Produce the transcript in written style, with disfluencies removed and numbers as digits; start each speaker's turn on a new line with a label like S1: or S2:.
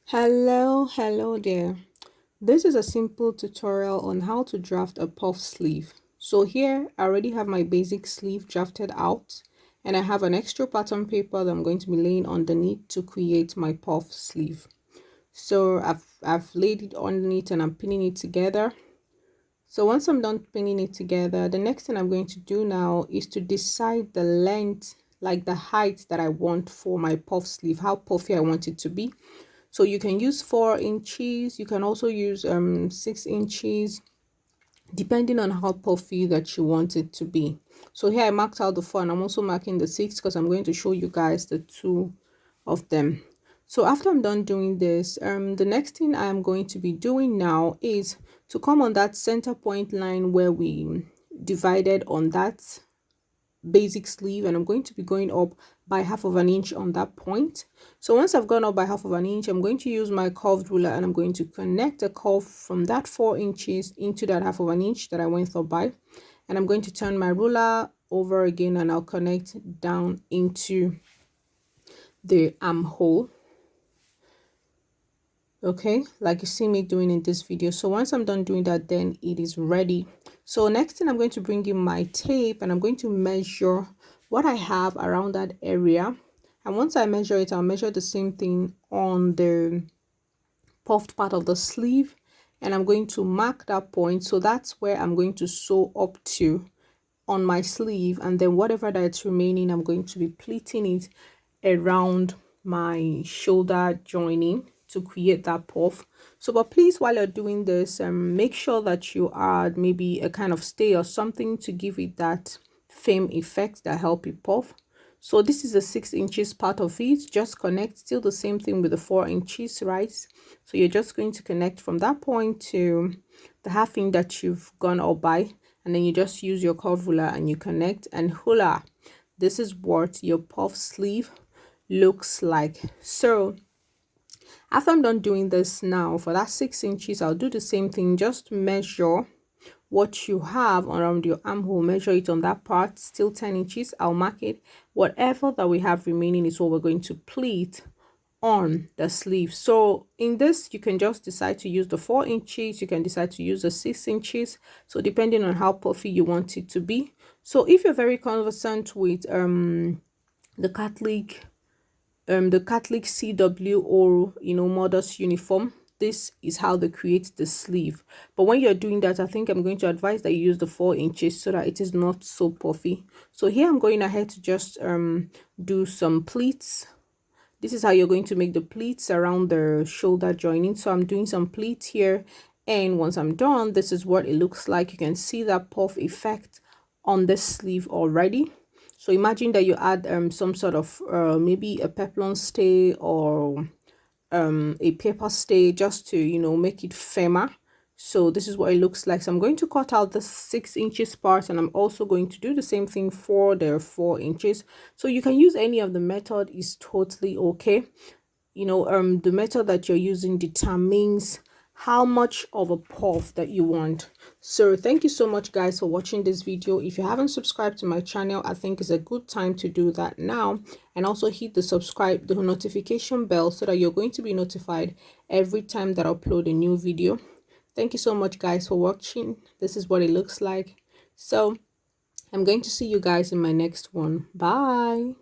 S1: Hello there. This is a simple tutorial on how to draft a puff sleeve. So here I already have my basic sleeve drafted out, and I have an extra pattern paper that I'm going to be laying underneath to create my puff sleeve. So I've laid it underneath and I'm pinning it together. So once I'm done pinning it together, the next thing I'm going to do now is to decide the length, like the height that I want for my puff sleeve, how puffy I want it to be. So you can use 4 inches, you can also use 6 inches, depending on how puffy that you want it to be. So here I marked out the 4 and I'm also marking the 6 because I'm going to show you guys the two of them. So after I'm done doing this, the next thing I'm going to be doing now is to come on that center point line where we divided on that basic sleeve, and I'm going to be going up by 1/2 inch on that point. So once I've gone up by 1/2 inch, I'm going to use my curved ruler and I'm going to connect the curve from that 4 inches into that 1/2 inch that I went up by, and I'm going to turn my ruler over again and I'll connect down into the armhole. Okay, like you see me doing in this video. So once I'm done doing that, then it is ready. So next thing, I'm going to bring in my tape and I'm going to measure what I have around that area. And once I measure it, I'll measure the same thing on the puffed part of the sleeve, and I'm going to mark that point. So that's where I'm going to sew up to on my sleeve, and then whatever that's remaining, I'm going to be pleating it around my shoulder joining to create that puff. So but please, while you're doing this, make sure that you add maybe a kind of stay or something to give it that firm effect that help it puff. So this is the 6 inches part of it. Just connect, still the same thing with the 4 inches, right? So you're just going to connect from that point to the 1/2 inch that you've gone up by, and then you just use your curve ruler and you connect, and hula, this is what your puff sleeve looks like. So after I'm done doing this now, for that 6 inches, I'll do the same thing. Just measure what you have around your armhole, measure it on that part, still 10 inches. I'll mark it. Whatever that we have remaining is what we're going to pleat on the sleeve. So in this, you can just decide to use the 4 inches, you can decide to use the 6 inches, so depending on how puffy you want it to be. So if you're very conversant with the Catholic CW, or mother's uniform, this is how they create the sleeve. But when you're doing that, I think I'm going to advise that you use the 4 inches so that it is not so puffy. So here I'm going ahead to just do some pleats. This is how you're going to make the pleats around the shoulder joining. So I'm doing some pleats here, and once I'm done, this is what it looks like. You can see that puff effect on the sleeve already. So imagine that you add some sort of maybe a peplum stay or a paper stay, just to make it firmer. So this is what it looks like. So I'm going to cut out the 6 inches part, and I'm also going to do the same thing for the 4 inches. So you can use any of the method, is totally okay. The method that you're using determines how much of a puff that you want. So thank you so much, guys, for watching this video. If you haven't subscribed to my channel, I think it's a good time to do that now, and also hit the notification bell so that you're going to be notified every time that I upload a new video. Thank you so much, guys, for watching. This is what it looks like. So I'm going to see you guys in my next one. Bye.